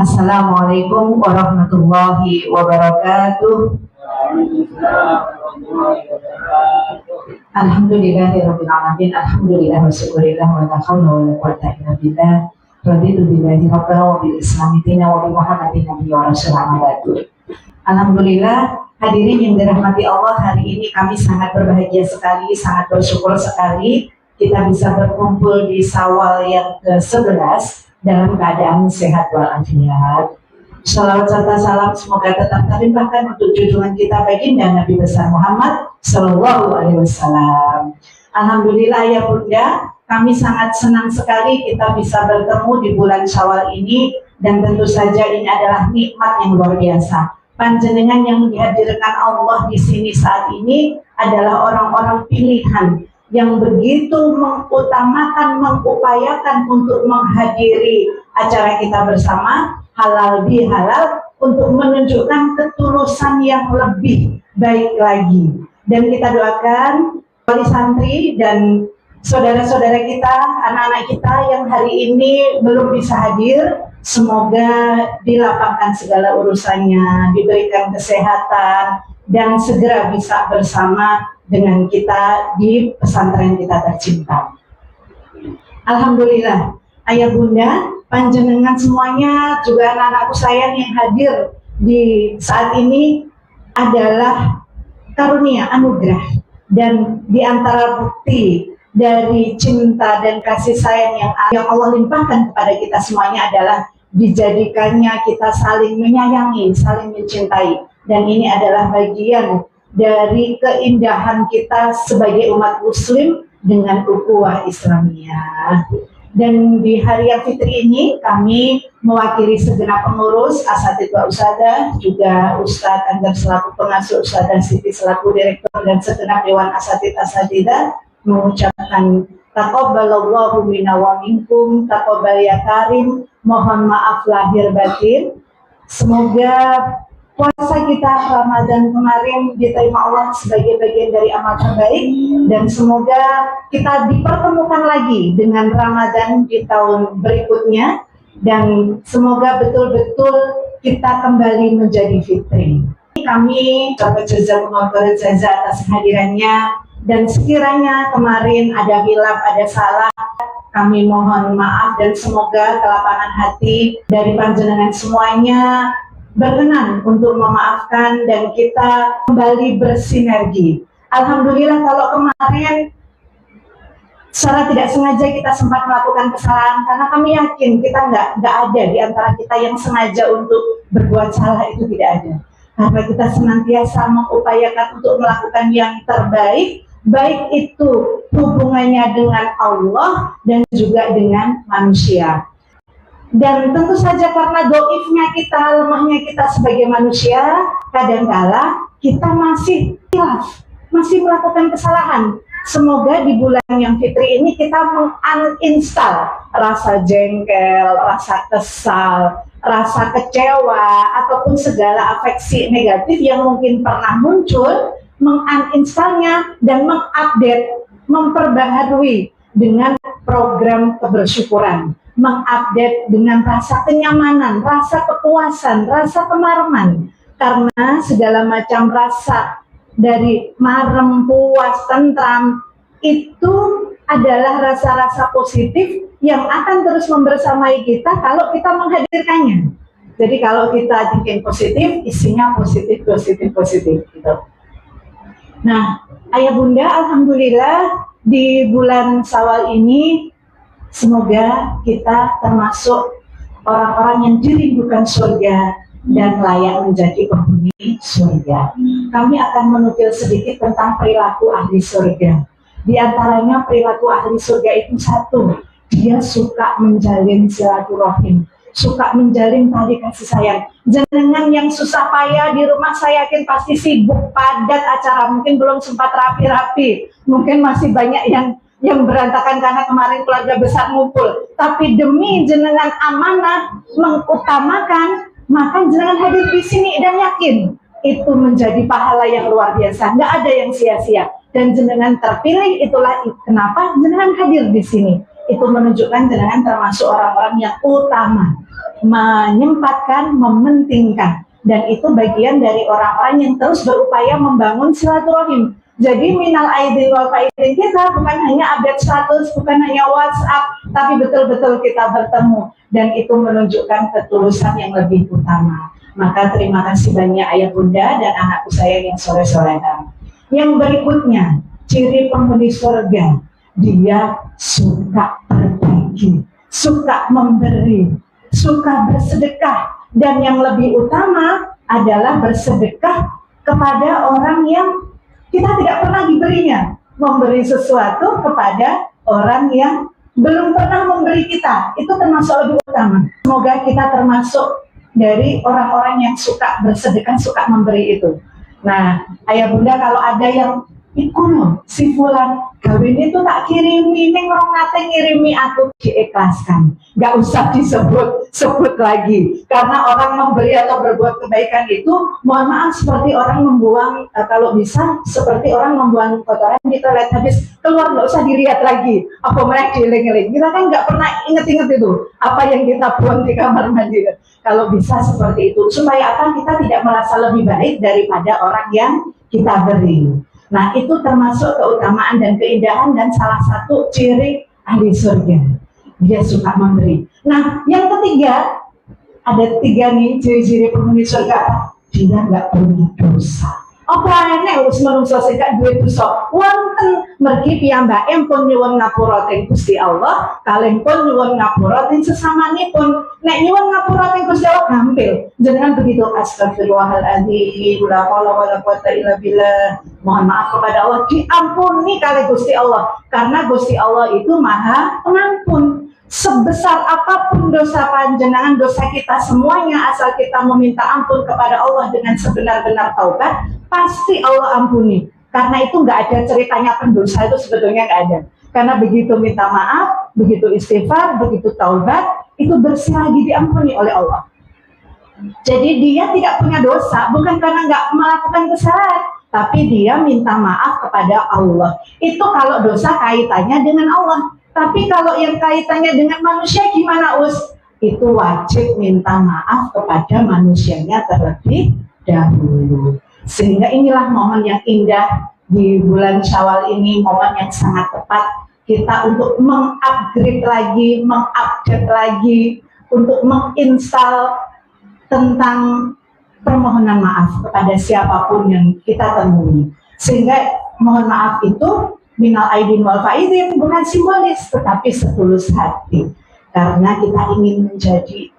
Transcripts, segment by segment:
Assalamualaikum warahmatullahi wabarakatuh. Alhamdulillahirabbil alamin. Alhamdulillah wa syukurillah wa la haula wa la quwwata illa billah. Raditu billahi rabban wa bil islami dinan wa bi Muhammadin nabiyyan wa rasulan. Alhamdulillah, hadirin yang dirahmati Allah, hari ini kami sangat berbahagia sekali, sangat bersyukur sekali kita bisa berkumpul di Syawal yang ke-11 dalam keadaan sehat walafiat. Salawat serta salam semoga tetap terlimpahkan untuk junjungan kita baginda Nabi besar Muhammad Sallallahu Alaihi Wasallam. Alhamdulillah ya Bunda, kami sangat senang sekali kita bisa bertemu di bulan Syawal ini, dan tentu saja ini adalah nikmat yang luar biasa. Panjenengan yang dihadirkan Allah di sini saat ini adalah orang-orang pilihan yang begitu mengutamakan, mengupayakan untuk menghadiri acara kita bersama halal bihalal untuk menunjukkan ketulusan yang lebih baik lagi. Dan kita doakan wali santri dan saudara-saudara kita, anak-anak kita yang hari ini belum bisa hadir, semoga dilapangkan segala urusannya, diberikan kesehatan, dan segera bisa bersama dengan kita di pesantren kita tercinta. Alhamdulillah, ayah bunda, panjenengan semuanya, juga anak-anakku sayang yang hadir di saat ini adalah karunia, anugerah, dan di antara bukti dari cinta dan kasih sayang yang Allah limpahkan kepada kita semuanya adalah dijadikannya kita saling menyayangi, saling mencintai, dan ini adalah bagian dari keindahan kita sebagai umat muslim dengan ukhuwah Islamiyah. Dan di hari yang fitri ini kami mewakili segenap pengurus asatidz wa usadah, juga Ustadz Anjar selaku pengasuh, Ustadzah Siti selaku direktur, dan segenap dewan asatidz asatidzah mengucapkan taqabbalallahu minna wa minkum, taqabbal ya karim, mohon maaf lahir batin. Semoga puasa kita Ramadan kemarin diterima Allah sebagai bagian dari amal terbaik, dan semoga kita dipertemukan lagi dengan Ramadan di tahun berikutnya, dan semoga betul-betul kita kembali menjadi fitri. Kami ucapkan jazakumullah khairan atas kehadirannya, dan sekiranya kemarin ada hilaf, ada salah, kami mohon maaf, dan semoga kelapangan hati dari panjenengan semuanya berkenan untuk memaafkan dan kita kembali bersinergi. Alhamdulillah, kalau kemarin secara tidak sengaja kita sempat melakukan kesalahan, karena kami yakin kita nggak ada di antara kita yang sengaja untuk berbuat salah, itu tidak ada. Karena kita senantiasa mengupayakan untuk melakukan yang terbaik, baik itu hubungannya dengan Allah dan juga dengan manusia. Dan tentu saja karena doifnya kita, lemahnya kita sebagai manusia, kadangkala kita masih hilaf, masih melakukan kesalahan. Semoga di bulan yang fitri ini kita menguninstall rasa jengkel, rasa kesal, rasa kecewa, ataupun segala afeksi negatif yang mungkin pernah muncul, menguninstallnya dan mengupdate, memperbaharui dengan program kebersyukuran, mengupdate dengan rasa kenyamanan, rasa kepuasan, rasa kemarman. Karena segala macam rasa dari marem, puas, tentram itu adalah rasa-rasa positif yang akan terus membersamai kita kalau kita menghadirkannya. Jadi kalau kita bikin positif, isinya positif, positif, positif gitu. Nah, ayah bunda, alhamdulillah di bulan Syawal ini semoga kita termasuk orang-orang yang dirindukan surga dan layak menjadi penghuni surga. Kami akan menukil sedikit tentang perilaku ahli surga. Di antaranya perilaku ahli surga itu satu, dia suka menjalin silaturahim, suka menjalin tali kasih sayang. Jenengan yang susah payah di rumah, saya yakin pasti sibuk, padat acara, mungkin belum sempat rapi-rapi, mungkin masih banyak yang berantakan karena kemarin keluarga besar ngumpul. Tapi demi jenengan amanah mengutamakan, maka jenengan hadir di sini dan yakin itu menjadi pahala yang luar biasa, nggak ada yang sia-sia. Dan jenengan terpilih, itulah kenapa jenengan hadir di sini. Itu menunjukkan jenengan termasuk orang-orang yang utama. menyempatkan, mementingkan. Dan itu bagian dari orang-orang yang terus berupaya membangun silaturahim. Jadi minal aidin wal faidin kita bukan hanya update status, bukan hanya WhatsApp, tapi betul-betul kita bertemu. Dan itu menunjukkan ketulusan yang lebih utama. Maka terima kasih banyak ayah bunda dan anakku saya yang soleh-solehan. Yang berikutnya, ciri penghuni surga, dia suka berbagi, suka memberi, suka bersedekah. Dan yang lebih utama adalah bersedekah kepada orang yang kita tidak pernah diberinya. Memberi sesuatu kepada orang yang belum pernah memberi kita, itu termasuk lebih utama. Semoga kita termasuk dari orang-orang yang suka bersedekah, suka memberi itu. Nah, ayah bunda kalau ada yang ikuno, si fulan kawin itu tak kirimi, neng orang nate ngirimi aku, diikhlaskan. Gak usah disebut lagi. Karena orang memberi atau berbuat kebaikan itu, mohon maaf seperti orang membuang, kalau bisa seperti orang membuang kotoran di toilet, habis keluar gak usah dilihat lagi. Apa mereka dieling-eling. Kita kan gak pernah inget-inget itu, apa yang kita buang di kamar mandi. Kalau bisa seperti itu, supaya apa, kita tidak merasa lebih baik daripada orang yang kita beri. Nah, itu termasuk keutamaan dan keindahan dan salah satu ciri ahli surga. Dia suka memberi. Nah, yang ketiga, ada 3 nih ciri-ciri penghuni surga. Dia nggak punya dosa. Apa enek wis manungsa sing gak duwe dosa? Wonten mergi piyambake pun nyuwun ngapura teng Gusti Allah, kalih pun nyuwun ngapura teng sesamanipun. Nek nyuwun ngapura teng Gusti Allah gampil. Jenengan begitu, astagfirullahaladzim, la haula wala quwata illa billah. Mohon maaf kepada Allah, diampuni kalih Gusti Allah. Karena Gusti Allah itu Maha Pengampun. Sebesar apapun dosa panjenengan, dosa kita semuanya, asal kita meminta ampun kepada Allah dengan sebenar-benar taubat, pasti Allah ampuni. Karena itu nggak ada ceritanya pendosa itu sebetulnya nggak ada. Karena begitu minta maaf, begitu istighfar, begitu taubat, itu bersih lagi diampuni oleh Allah. Jadi dia tidak punya dosa, bukan karena nggak melakukan kesalahan, tapi dia minta maaf kepada Allah. Itu kalau dosa kaitannya dengan Allah. Tapi kalau yang kaitannya dengan manusia gimana, Us? Itu wajib minta maaf kepada manusianya terlebih dahulu. Sehingga inilah momen yang indah di bulan Syawal ini, momen yang sangat tepat kita untuk mengupgrade lagi, mengupdate lagi, untuk menginstal tentang permohonan maaf kepada siapapun yang kita temui. Sehingga mohon maaf itu minal aidin wal faidin bukan simbolis, tetapi setulus hati. Karena kita ingin menjadi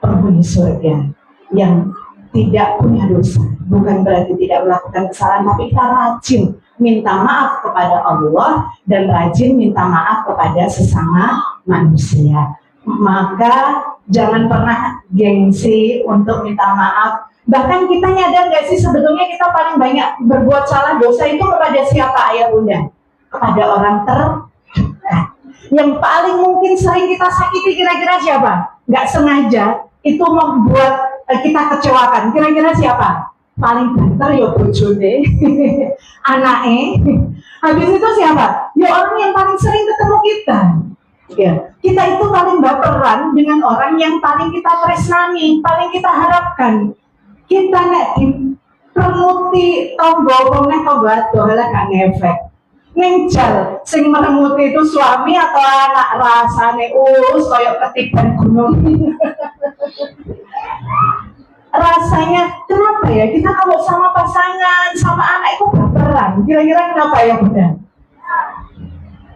penghuni surga yang tidak punya dosa. Bukan berarti tidak melakukan kesalahan, tapi kita rajin minta maaf kepada Allah dan rajin minta maaf kepada sesama manusia. Maka jangan pernah gengsi untuk minta maaf. Bahkan kita nyadar gak sih sebetulnya kita paling banyak berbuat salah dosa itu kepada siapa, ayah bunda? Kepada orang terdekat. Yang paling mungkin sering kita sakiti kira-kira siapa? Gak sengaja itu membuat kita kecewakan. Kira-kira siapa? Paling banter ya bojone, anaknya. Habis itu siapa? Ya orang yang paling sering ketemu kita. Ya, kita itu paling baperan dengan orang yang paling kita tresnani, paling kita harapkan. Kita nek dipermuti tombol nek tombol dohala gak ngefek. Ngenjal sing meremuti itu suami atau anak, rasane koyok ketiban gunung. Rasanya kenapa ya kita kalau sama pasangan, sama anak itu baperan? Kira-kira kenapa ya bunda?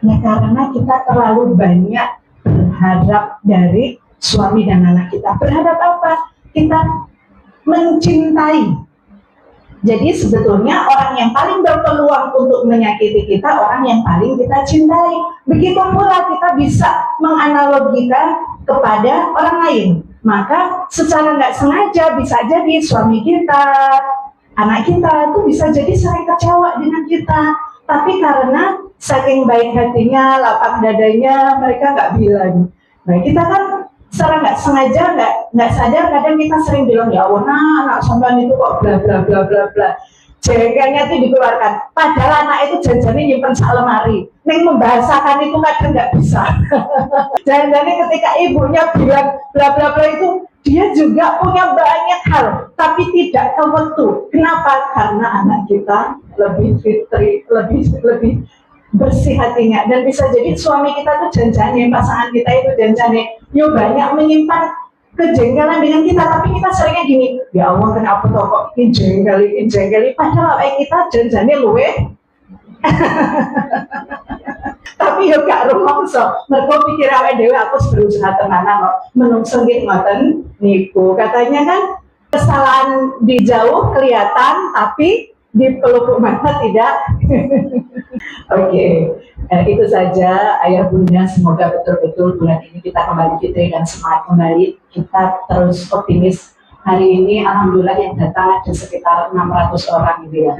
Ya karena kita terlalu banyak berharap dari suami dan anak kita. Berharap apa? Kita mencintai. Jadi sebetulnya orang yang paling berpeluang untuk menyakiti kita, orang yang paling kita cintai. Begitu pula kita bisa menganalogikan kepada orang lain. Maka secara nggak sengaja bisa jadi suami kita, anak kita itu bisa jadi sering kecewa dengan kita. Tapi karena saking baik hatinya, lapang dadanya, mereka nggak bilang. Nah kita kan secara nggak sengaja, nggak sadar kadang kita sering bilang, ya Allah, anak sampean itu kok bla bla bla bla bla. jengkelnya itu dikeluarkan. Padahal anak itu janjinya nyimpen sak lemari. Neng membahasakan itu kadang nggak bisa. Jangan-jangan ketika ibunya bilang bla bla bla itu, dia juga punya banyak hal, tapi tidak kewetu. Kenapa? Karena anak kita lebih fitri, lebih bersih hatinya. Dan bisa jadi suami kita tuh janjane, pasangan kita itu janjane, yo banyak menyimpan kejengkelan dengan kita, tapi kita seringnya gini, ya Allah kenapa toh kok jengkeli, padahal kita janjane luwe. Tapi yo gak rumangsa, mergo pikir awake dhewe aku berusaha tenanan kok. Menungso nggih ngoten niku. Katanya kan kesalahan di jauh kelihatan, tapi di pelupuk mata tidak. Oke, itu saja ayah bunda. Semoga betul-betul bulan ini kita kembali fitri dan semangat kembali. Kita terus optimis. Hari ini alhamdulillah yang datang ada sekitar 600 orang gitu ya.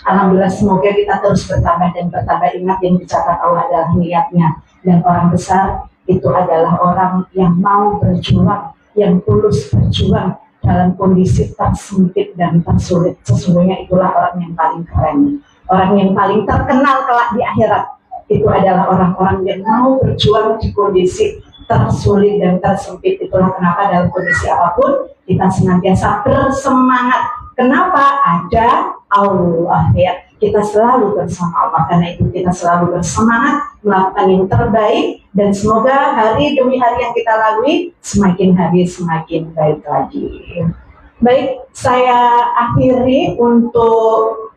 Alhamdulillah, semoga kita terus bertambah dan bertambah. Ingat yang dicatat Allah adalah niatnya, dan orang besar itu adalah orang yang mau berjuang, yang tulus berjuang dalam kondisi tersempit dan tersulit. Sesungguhnya itulah orang yang paling keren, orang yang paling terkenal kelak di akhirat. Itu adalah orang-orang yang mau berjuang di kondisi tersulit dan tersempit. Itulah kenapa dalam kondisi apapun kita senantiasa bersemangat. Kenapa? Ada Allah ya. Kita selalu bersama Allah, karena itu kita selalu bersemangat melakukan yang terbaik, dan semoga hari demi hari yang kita lalui semakin hari semakin baik lagi. Baik, saya akhiri untuk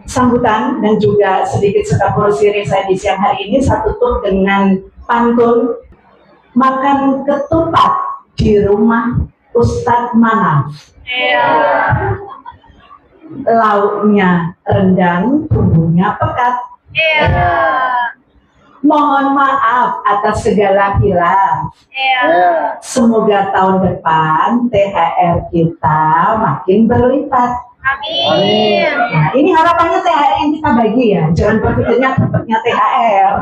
sambutan dan juga sedikit sekapur siri saya di siang hari ini. Saya tutup dengan pantun makan ketupat di rumah Ustadz Manaf. Lauknya rendang, bumbunya pekat. Mohon maaf atas segala hilaf. Semoga tahun depan THR kita makin berlipat. Amin. Nah, ini harapannya THR yang kita bagi ya. Jangan berpikirnya dapatnya THR.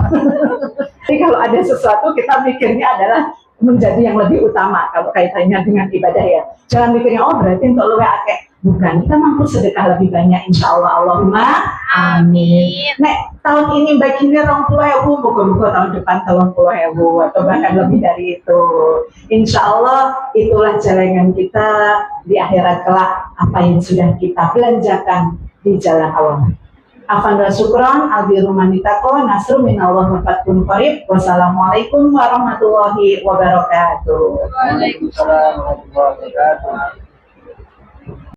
Jadi kalau ada sesuatu kita mikirnya adalah menjadi yang lebih utama kalau kaitannya dengan ibadah ya. Jangan mikirnya oh berarti untuk luwe akeh. Bukan, kita mampu sedekah lebih banyak insya Allah. Allahumma amin. Nek tahun ini baginya 20.000, bukan tahun depan 30.000 atau bahkan lebih dari itu. Insya Allah itulah jalangan kita di akhirat kelak, apa yang sudah kita belanjakan di jalan Allah. Afan wa syukran, albiru manitako, nasru minallah wa fathun qarib. Wassalamualaikum warahmatullahi wabarakatuh. Waalaikumsalam warahmatullahi wabarakatuh.